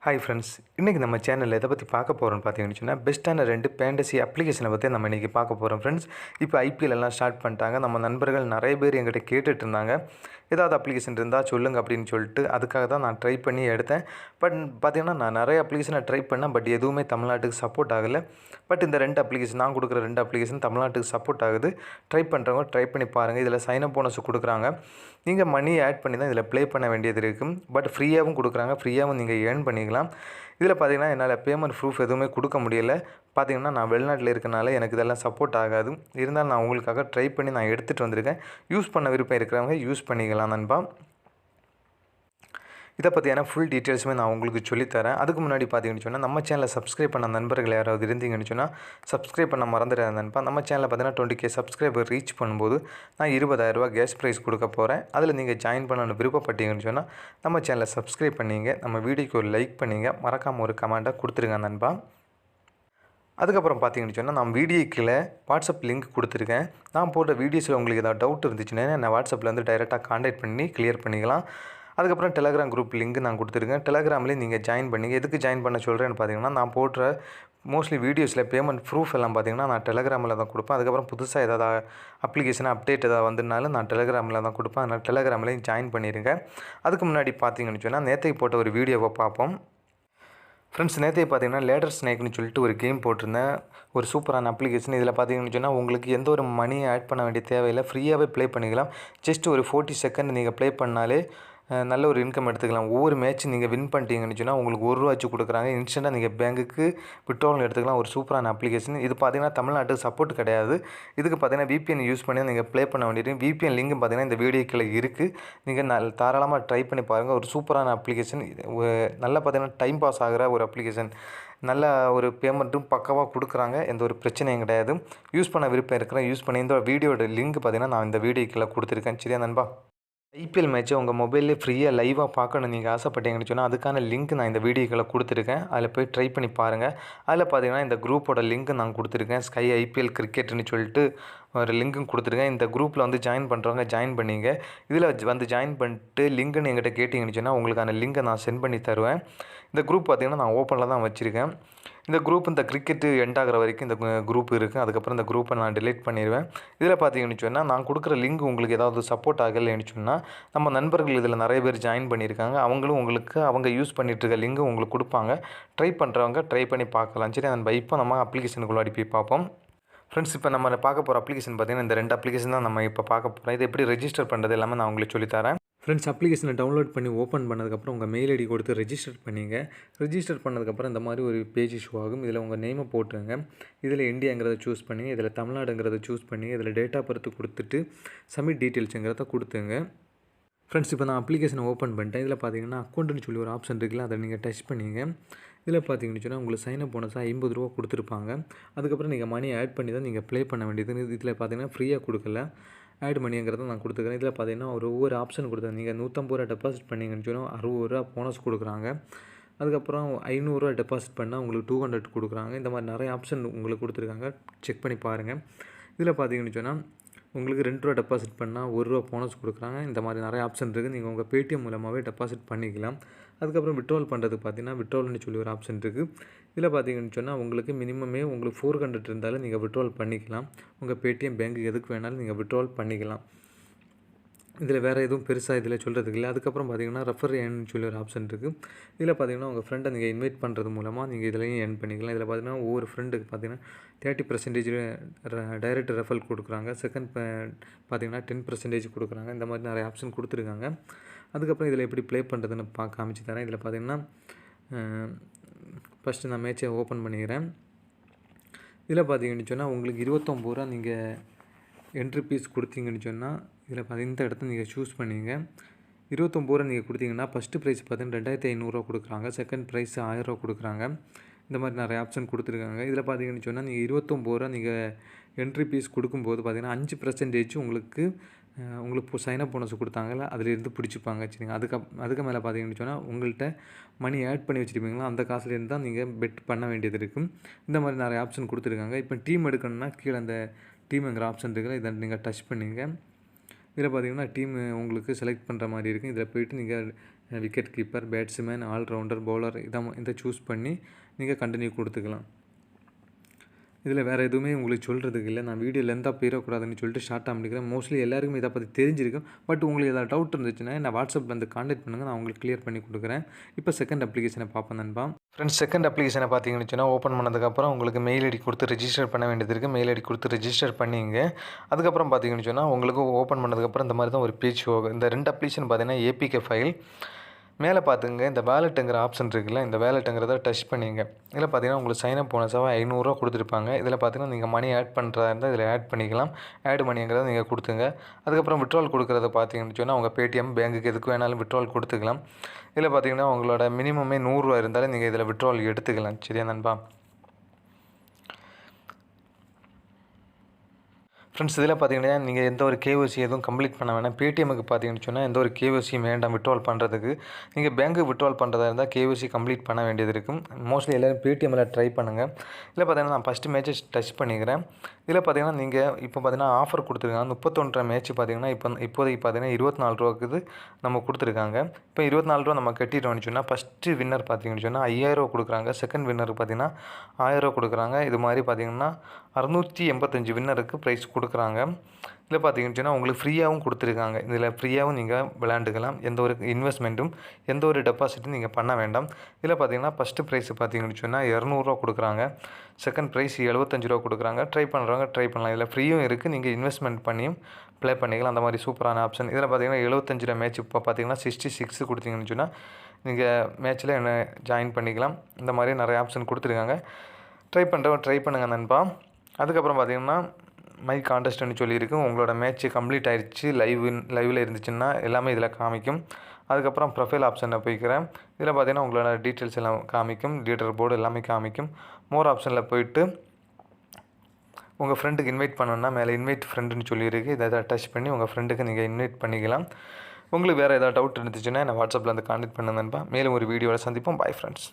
Hi friends, இன்றைக்கி நம்ம சேனலில் எதை பற்றி பார்க்க போகிறோம்னு பார்த்தீங்கன்னு சொன்னால் பெஸ்ட்டான 2 ஃபேண்டசி அப்ளிகேஷனை பற்றி நம்ம இன்றைக்கி பார்க்க போகிறோம் ஃப்ரெண்ட்ஸ். இப்போ ஐபிஎல் எல்லாம் ஸ்டார்ட் பண்ணிட்டாங்க. நம்ம நண்பர்கள் நிறைய பேர் எங்கிட்ட கேட்டுட்டு இருந்தாங்க, ஏதாவது அப்ளிகேஷன் இருந்தால் சொல்லுங்கள் அப்படின்னு சொல்லிட்டு. அதுக்காக தான் நான் ட்ரை பண்ணி எடுத்தேன். பட் பார்த்திங்கன்னா நான் நிறைய அப்ளிகேஷனை ட்ரை பண்ணேன். பட் எதுவுமே தமிழ்நாட்டுக்கு சப்போர்ட் ஆகலை. பட் இந்த 2 அப்ளிகேஷன் நான் கொடுக்குற 2 அப்ளிகேஷன் தமிழ்நாட்டுக்கு சப்போர்ட் ஆகுது. ட்ரை பண்ணுறவங்க ட்ரை பண்ணி பாருங்கள். இதில் சைனப் போனஸ் கொடுக்குறாங்க. நீங்கள் மணி ஆட் பண்ணி தான் இதில் ப்ளே பண்ண வேண்டியது இருக்கும். பட் ஃப்ரீயாகவும் கொடுக்குறாங்க. ஃப்ரீயாகவும் நீங்கள் ஏர்ன் பண்ணிக்கலாம். இதில் பார்த்தீங்கன்னா என்னால் பேமெண்ட் ப்ரூஃப் எதுவுமே கொடுக்க முடியலை. பார்த்தீங்கன்னா நான் வெளிநாட்டில் இருக்கனால எனக்கு இதெல்லாம் சப்போர்ட் ஆகாது. இருந்தாலும் நான் உங்களுக்காக ட்ரை பண்ணி நான் எடுத்துகிட்டு வந்திருக்கேன். யூஸ் பண்ண விருப்பம் இருக்கிறவங்க யூஸ் பண்ணிக்கலாம் நண்பா. இதை பற்றியான ஃபுல் டீட்டெயில்ஸுமே நான் உங்களுக்கு சொல்லித்தரேன். அதுக்கு முன்னாடி பார்த்தீங்கன்னு சொன்னால் நம்ம சேனலை சப்ஸ்கிரைப் பண்ண நண்பர்கள் யாராவது இருந்தீங்கன்னு சொன்னால் சப்ஸ்கிரைப் பண்ண மறந்துடாத நண்பா. நம்ம சேனலில் பார்த்தீங்கன்னா 20K சப்ஸ்கிரைபர் ரீச் பண்ணும்போது நான் 20,000 கேஷ் ப்ரைஸ் கொடுக்க போகிறேன். அதில் நீங்கள் ஜாயின் பண்ணணும்னு விருப்பப்பட்டீங்கன்னு சொன்னால் நம்ம சேனலை சப்ஸ்கிரைப் பண்ணிங்க, நம்ம வீடியோக்கு ஒரு லைக் பண்ணிங்க, மறக்காமல் ஒரு கமெண்ட்டாக கொடுத்துருங்க நண்பா. அதுக்கப்புறம் பார்த்தீங்கன்னு சொன்னால் நான் வீடியோக்கில் வாட்ஸ்அப் லிங்க் கொடுத்துருக்கேன். நான் போட்ட வீடியோஸில் உங்களுக்கு ஏதாவது டவுட் இருந்துச்சுன்னா நான் வாட்ஸ்அப்பில் வந்து டைரெக்டாக கான்டாக்ட் பண்ணி கிளியர் பண்ணிக்கலாம். அதுக்கப்புறம் டெலகிராம் குரூப் லிங்க் நான் கொடுத்துருக்கேன். டெலகிராம்லேயும் நீங்கள் ஜாயின் பண்ணிங்க. எதுக்கு ஜாயின் பண்ண சொல்கிறேன்னு பார்த்தீங்கன்னா, நான் போடுற மோஸ்ட்லி வீடியோஸில் பேமெண்ட் ப்ரூஃப் எல்லாம் பார்த்தீங்கன்னா நான் டெலகிராமில் தான் கொடுப்பேன். அதுக்கப்புறம் புதுசாக ஏதாவது அப்ளிகேஷன் அப்டேட் ஏதாவது வந்ததுனாலும் நான் டெலகிராமில் தான் கொடுப்பேன். அதனால் டெலகிராம்லேயும் ஜாயின் பண்ணிடுங்க. அதுக்கு முன்னாடி பார்த்தீங்கன்னு சொன்னால் நேற்றைக்கு போட்ட ஒரு வீடியோவை பார்ப்போம். ஃப்ரெண்ட்ஸ், நேற்றே பார்த்தீங்கன்னா லேடர் ஸ்னேக்னு சொல்லிட்டு ஒரு கேம் போட்டிருந்தேன். ஒரு சூப்பரான அப்ளிகேஷன். இதில் பார்த்தீங்கன்னு சொன்னால் உங்களுக்கு எந்த ஒரு மணியை ஆட் பண்ண வேண்டிய தேவையில்லை. ஃப்ரீயாகவே ப்ளே பண்ணிக்கலாம். ஜஸ்ட் ஒரு 40 செகண்ட் நீங்கள் ப்ளே பண்ணாலே நல்ல ஒரு இன்கம் எடுத்துக்கலாம். ஒவ்வொரு மேட்ச் நீங்கள் வின் பண்ணிட்டீங்கன்னு சொன்னால் உங்களுக்கு ₹1 கொடுக்குறாங்க. இன்ஸ்டண்ட்டாக நீங்கள் பேங்குக்கு விட்ராவல் எடுத்துக்கலாம். ஒரு சூப்பரான அப்ளிகேஷன். இது பார்த்தீங்கன்னா தமிழ்நாட்டுக்கு சப்போர்ட் கிடையாது. இதுக்கு பார்த்தீங்கன்னா VPN யூஸ் பண்ணி நீங்கள் ப்ளே பண்ண வேண்டியது. VPN லிங்க் பார்த்தீங்கன்னா இந்த வீடியோக்கில் இருக்குது. நீங்கள் தாராளமாக ட்ரை பண்ணி பாருங்கள். ஒரு சூப்பரான அப்ளிகேஷன். நல்லா பார்த்தீங்கன்னா டைம் பாஸ் ஆகிற ஒரு அப்ளிகேஷன். நல்ல ஒரு பேமெண்ட்டும் பக்காவாக கொடுக்குறாங்க. எந்த ஒரு பிரச்சனையும் கிடையாது. யூஸ் பண்ண விருப்பம் இருக்கிறேன். யூஸ் பண்ணி இந்த வீடியோட லிங்க் பார்த்தீங்கன்னா நான் இந்த வீடியோக்கில் கொடுத்துருக்கேன். சரியா நண்பா? ஐபிஎல் மேட்ச்சை உங்கள் மொபைல்லே ஃப்ரீயாக லைவாக பார்க்கணும் நீங்கள் ஆசைப்பட்டீங்கன்னு சொன்னால் அதுக்கான லிங்க் நான் இந்த வீடியோக்களை கொடுத்துருக்கேன். அதில் போய் ட்ரை பண்ணி பாருங்கள். அதில் பார்த்தீங்கன்னா இந்த குரூப்போட லிங்க் நான் கொடுத்துருக்கேன். ஸ்கை ஐபிஎல் கிரிக்கெட்னு சொல்லிட்டு ஒரு லிங்க்கும் கொடுத்துருக்கேன். இந்த குரூப்பில் வந்து ஜாயின் பண்ணுறவங்க ஜாயின் பண்ணிங்க. இதில் வந்து ஜாயின் பண்ணிட்டு லிங்க்குன்னு என்கிட்ட கேட்டிங்கன்னு சொன்னால் உங்களுக்கான லிங்கை நான் சென்ட் பண்ணி தருவேன். இந்த குரூப் பார்த்திங்கன்னா நான் ஓப்பனில் தான் வச்சுருக்கேன். இந்த குரூப் இந்த கிரிக்கெட்டு எண்ட் ஆகிற வரைக்கும் இந்த குரூப் இருக்குது. அதுக்கப்புறம் இந்த குரூப்பை நான் டிலீட் பண்ணிடுவேன். இதில் பார்த்தீங்கன்னு சொன்னால் நான் கொடுக்குற லிங்க் உங்களுக்கு ஏதாவது சப்போர்ட் ஆகலைன்னு சொன்னால் நம்ம நண்பர்கள் இதில் நிறைய பேர் ஜாயின் பண்ணியிருக்காங்க. அவங்களும் உங்களுக்கு அவங்க யூஸ் பண்ணிகிட்ருக்க லிங்க்கு உங்களுக்கு கொடுப்பாங்க. ட்ரை பண்ணுறவங்க ட்ரை பண்ணி பார்க்கலாம். சரி நண்பா, இப்போ நம்ம அப்ளிகேஷனுக்குள்ளாடி போய் பார்ப்போம். ஃப்ரெண்ட்ஸ், இப்போ நம்ம பார்க்க போகிற அப்ளிகேஷன் பார்த்தீங்கன்னா இந்த 2 அப்ளிகேஷன் தான் நம்ம இப்போ பார்க்க போகிறோம். இது எப்படி ரெஜிஸ்டர் பண்ணுறது எல்லாமே நான் உங்களுக்கு சொல்லித்தரேன். ஃப்ரெண்ட்ஸ், அப்ளிகேஷனை டவுன்லோட் பண்ணி ஓப்பன் பண்ணதுக்கப்புறம் உங்கள் மெயில் ஐடி கொடுத்து ரெஜிஸ்டர் பண்ணிங்க. ரெஜிஸ்டர் பண்ணதுக்கப்புறம் இந்த மாதிரி ஒரு பேஜ் ஷோ ஆகும். இதில் உங்கள் நேமை போட்டுருங்க. இதில் இந்தியாங்கிறத சூஸ் பண்ணி, இதில் தமிழ்நாடுங்கிறத சூஸ் பண்ணி, இதில் டேட் ஆஃப் பர்த் கொடுத்துட்டு சப்மிட் டீட்டெயில்ஸுங்கிறத கொடுத்துங்க. ஃப்ரெண்ட்ஸ், இப்போ நான் அப்ளிகேஷனை ஓப்பன் பண்ணிட்டேன். இதில் பார்த்தீங்கன்னா அக்கௌண்ட்டுன்னு சொல்லி ஒரு ஆப்ஷன் இருக்குல்ல, அதை நீங்கள் டச் பண்ணிங்க. இதில் பார்த்தீங்கன்னு சொன்னால் உங்களுக்கு சைனப் போனஸாக ₹50 கொடுத்துருப்பாங்க. அதுக்கப்புறம் நீங்கள் மணி ஆட் பண்ணி தான் நீங்கள் ப்ளே பண்ண வேண்டியது. இதில் பார்த்தீங்கன்னா ஃப்ரீயாக கொடுக்கல, ஆட் மணிங்கிறத நான் கொடுத்துக்கிறேன். இதில் பார்த்தீங்கன்னா ஒவ்வொரு ஆப்ஷன் கொடுத்தாங்க. நீங்கள் ₹150 டெபாசிட் பண்ணிங்கன்னு சொன்னால் ₹60 போனஸ் கொடுக்குறாங்க. அதுக்கப்புறம் ₹500 டெபாசிட் பண்ணால் உங்களுக்கு 200 கொடுக்குறாங்க. இந்த மாதிரி நிறைய ஆப்ஷன் உங்களுக்கு கொடுத்துருக்காங்க. செக் பண்ணி பாருங்கள். இதில் பார்த்தீங்கன்னு சொன்னால் உங்களுக்கு ₹2 டெபாசிட் பண்ணால் ₹1 போனஸ் கொடுக்குறாங்க. இந்த மாதிரி நிறைய ஆப்ஷன் இருக்குது. நீங்கள் உங்கள் Paytm மூலமாகவே டெபாசிட் பண்ணிக்கலாம். அதுக்கப்புறம் விட்ராவல் பண்ணுறதுக்கு பார்த்தீங்கன்னா விட்ராவல்னு சொல்லி ஒரு ஆப்ஷன் இருக்குது. இதில் பார்த்தீங்கன்னு சொன்னால் உங்களுக்கு மினிமமே உங்களுக்கு 400 இருந்தாலும் நீங்கள் விட்ராவல் பண்ணிக்கலாம். உங்கள் Paytm பேங்க்கு எதுக்கு வேணாலும் நீங்கள் விட்ராவல் பண்ணிக்கலாம். இதில் வேறு எதுவும் பெருசாக இதில் சொல்கிறதுக்கு இல்லை. அதுக்கப்புறம் பார்த்தீங்கன்னா ரெஃபர் ஏர்ன்னு சொல்லி ஒரு ஆப்ஷன் இருக்குது. இதில் பார்த்தீங்கன்னா உங்கள் ஃப்ரெண்டை நீங்கள் இன்வைட் பண்ணுறது மூலமாக நீங்கள் இதிலையும் ஏர்ன் பண்ணிக்கலாம். இதில் பார்த்தீங்கன்னா ஒவ்வொரு ஃப்ரெண்டுக்கு பார்த்தீங்கன்னா 30% டைரெக்ட் ரெஃபரல் கொடுக்குறாங்க. செகண்ட் பார்த்தீங்கன்னா 10% கொடுக்குறாங்க. இந்த மாதிரி நிறைய ஆப்ஷன் கொடுத்துருக்காங்க. அதுக்கப்புறம் இதில் எப்படி ப்ளே பண்ணுறதுன்னு காமிச்சு தரேன். இதில் பார்த்தீங்கன்னா ஃபஸ்ட்டு நான் மேட்சை ஓப்பன் பண்ணிக்கிறேன். இதில் பார்த்தீங்கன்னு சொன்னால் உங்களுக்கு ₹29 நீங்கள் என்ட்ரி ஃபீஸ் கொடுத்தீங்கன்னு சொன்னால் இதில் இந்த இடத்த நீங்கள் சூஸ் பண்ணிங்க. ₹29 நீங்கள் கொடுத்தீங்கன்னா ஃபஸ்ட்டு ப்ரைஸ் பார்த்தீங்கன்னா ₹2500 கொடுக்குறாங்க. செகண்ட் ப்ரைஸ் ₹1000 கொடுக்குறாங்க. இந்த மாதிரி நிறைய ஆப்ஷன் கொடுத்துருக்காங்க. இதில் பார்த்தீங்கன்னு சொன்னால் நீங்கள் ₹29 நீங்கள் என்ட்ரி ஃபீஸ் கொடுக்கும்போது பார்த்தீங்கன்னா 5% உங்களுக்கு சைனப் போனஸ் கொடுத்தாங்கல்ல, அதிலேருந்து பிடிச்சிப்பாங்க. சரிங்க. அதுக்கு மேலே பார்த்தீங்கன்னு சொன்னால் உங்கள்கிட்ட மணி ஆட் பண்ணி வச்சுருப்பீங்களா, அந்த காசுலேருந்து தான் நீங்கள் பெட் பண்ண வேண்டியது இருக்கும். இந்த மாதிரி நிறைய ஆப்ஷன் கொடுத்துருக்காங்க. இப்போ டீம் எடுக்கணும்னா கீழே அந்த டீமுங்கிற ஆப்ஷன் இருக்குல்ல, இதை நீங்கள் டச் பண்ணிங்க. இதில் பார்த்தீங்கன்னா டீம் உங்களுக்கு செலக்ட் பண்ணுற மாதிரி இருக்குது. இதில் போய்ட்டு நீங்கள் wicket keeper, batsman, all rounder, bowler இதை சூஸ் பண்ணி நீங்கள் கண்டினியூ கொடுத்துக்கலாம். இதில் வேறு எதுவுமே உங்களுக்கு சொல்கிறதுக்கு இல்லை. நான் வீடியோ லென்த்தாக போயிடக்கூடாதுன்னு சொல்லிட்டு ஷார்ட்டாக பண்ணிக்கிறேன். மோஸ்ட்லி எல்லாருக்குமே இதை பற்றி தெரிஞ்சிருக்கும். பட் உங்களுக்கு ஏதாவது டவுட் இருந்துச்சுன்னா நான் வாட்ஸ்அப்பில் வந்து கான்டாக்ட் பண்ணுங்கள், நான் உங்களுக்கு கிளியர் பண்ணி கொடுக்குறேன். இப்போ செகண்ட் அப்ளிகேஷனை பார்ப்போம் நண்பா. ஃப்ரெண்ட்ஸ், செகண்ட் அப்ளிகேஷனை பார்த்தீங்கன்னு வச்சுன்னா ஓப்பன் பண்ணதுக்கப்புறம் உங்களுக்கு மெயில் ஐடி கொடுத்து ரெஜிஸ்டர் பண்ண வேண்டியது இருக்குது. மெயில் ஐடி கொடுத்து ரெஜிஸ்டர் பண்ணிங்க. அதுக்கப்புறம் பார்த்தீங்கன்னு சொன்னால் உங்களுக்கு ஓப்பன் பண்ணதுக்கப்புறம் இந்த மாதிரி தான் ஒரு பேஜ் போகும். இந்த 2 அப்ளிகேஷன் பார்த்தீங்கன்னா ஏபிகே ஃபைல். மேலே பார்த்துங்க இந்த வேலெட்டுங்கிற ஆப்ஷன் இருக்குல்ல, இந்த வேலெட்டுங்கிறத டச் பண்ணிங்க. இதில் பார்த்தீங்கன்னா உங்களுக்கு சைனப் போனஸாக 500 கொடுத்துருப்பாங்க. இதில் பார்த்தீங்கன்னா நீங்கள் மணி ஆட் பண்ணுறதா இருந்தால் இதில் ஆட் பண்ணிக்கலாம். ஆட் மணிங்கிறத நீங்கள் கொடுத்துங்க. அதுக்கப்புறம் விட்ரால் கொடுக்குறத பார்த்தீங்கன்னு சொன்னால் உங்கள் பேடிஎம் பேங்குக்கு எதுக்கு வேணாலும் விட்ரால் கொடுத்துக்கலாம். இதில் பார்த்தீங்கன்னா உங்களோட மினிமமே 100 ரூபா இருந்தாலும் நீங்கள் இதில் விட்ரால் எடுத்துக்கலாம். சரியா நண்பா? ஃப்ரெண்ட்ஸ், இதில் பார்த்தீங்கன்னா நீங்கள் எந்த ஒரு கேஒய்சி எதுவும் கம்ப்ளீட் பண்ண வேணாம். பேடிஎம்முக்கு பார்த்தீங்கன்னு சொன்னால் எந்த ஒரு கேஒய்சியும் வேண்டாம் விட்ரால் பண்ணுறதுக்கு. நீங்கள் பேங்க்கு விட்ரால் பண்ணுறதா இருந்தால் கேஒய்சி கம்ப்ளீட் பண்ண வேண்டியது இருக்கும். மோஸ்ட்லி எல்லோரும் பேடிஎம்மில் ட்ரை பண்ணுங்கள். இதில் பார்த்தீங்கன்னா நான் ஃபஸ்ட்டு மேட்ச்சை டச் பண்ணிக்கிறேன். இதில் பார்த்தீங்கன்னா நீங்கள் இப்போ பார்த்தீங்கன்னா ஆஃபர் கொடுத்துருக்காங்க. 31 மேட்ச் பார்த்தீங்கன்னா இப்போதைக்கு பார்த்தீங்கன்னா 24 ரூபாய்க்கு நம்ம கொடுத்துருக்காங்க. இப்போ 24 ரூபா நம்ம கட்டிட்டோம்னு சொன்னால் ஃபஸ்ட்டு வின்னர் பார்த்தீங்கன்னு சொன்னால் 5000 ரூபா கொடுக்குறாங்க. செகண்ட் வின்னருக்கு பார்த்தீங்கன்னா 1000 ரூபா கொடுக்குறாங்க. இது மாதிரி பார்த்தீங்கன்னா 685 வின்னருக்கு ப்ரைஸ் கொடுக்குறாங்க. இதில் பார்த்தீங்கன்னு சொன்னால் உங்களுக்கு ஃப்ரீயாகவும் கொடுத்துருக்காங்க. இதில் ஃப்ரீயாகவும் நீங்கள் விளையாண்டுக்கலாம். எந்த ஒரு இன்வெஸ்ட்மெண்ட்டும் எந்த ஒரு டெபாசிட்டும் நீங்கள் பண்ண வேண்டாம். இதில் பார்த்தீங்கன்னா ஃபஸ்ட்டு ப்ரைஸ் பார்த்தீங்கன்னு சொன்னால் 200 ரூபா கொடுக்குறாங்க. செகண்ட் ப்ரைஸ் 75 ரூபா கொடுக்குறாங்க. ட்ரை பண்ணுறவங்க ட்ரை பண்ணலாம். இதில் ஃப்ரீயும் இருக்குது, நீங்கள் இன்வெஸ்ட்மெண்ட் பண்ணியும் ப்ளே பண்ணிக்கலாம். அந்த மாதிரி சூப்பரான ஆப்ஷன். இதில் பார்த்தீங்கன்னா 75 ரூபா மேட்ச் இப்போ பார்த்தீங்கன்னா 66 கொடுத்தீங்கன்னு சொன்னால் நீங்கள் மேட்ச்சில் என்ன ஜாயின் பண்ணிக்கலாம். இந்த மாதிரி நிறைய ஆப்ஷன் கொடுத்துருக்காங்க. ட்ரை பண்ணுறவங்க ட்ரை பண்ணுங்கள் நண்பா. அதுக்கப்புறம் பார்த்தீங்கன்னா மை கான்டெஸ்ட்னு சொல்லியிருக்கு. உங்களோட மேட்ச்சு கம்ப்ளீட் ஆகிடுச்சு, லைவில் இருந்துச்சுன்னா எல்லாமே இதில் காமிக்கும். அதுக்கப்புறம் ப்ரொஃபைல் ஆப்ஷனில் போய்க்கிறேன். இதில் பார்த்தீங்கன்னா உங்களோட டீட்டெயில்ஸ் எல்லாம் காமிக்கும், லீடர் போர்டு எல்லாமே காமிக்கும். மோர் ஆப்ஷனில் போயிட்டு உங்கள் ஃப்ரெண்டுக்கு இன்வைட் பண்ணணுன்னா மேலே இன்வைட் ஃப்ரெண்டுன்னு சொல்லியிருக்கு. இதை டச் பண்ணி உங்கள் ஃப்ரெண்டுக்கு நீங்கள் இன்வைட் பண்ணிக்கலாம். உங்களுக்கு வேறு ஏதாவது டவுட் இருந்துச்சுன்னா நான் வாட்ஸ்அப்பில் வந்து கான்டாக்ட் பண்ணுங்கப்பா. மேலும் ஒரு வீடியோவில் சந்திப்போம். Bye friends.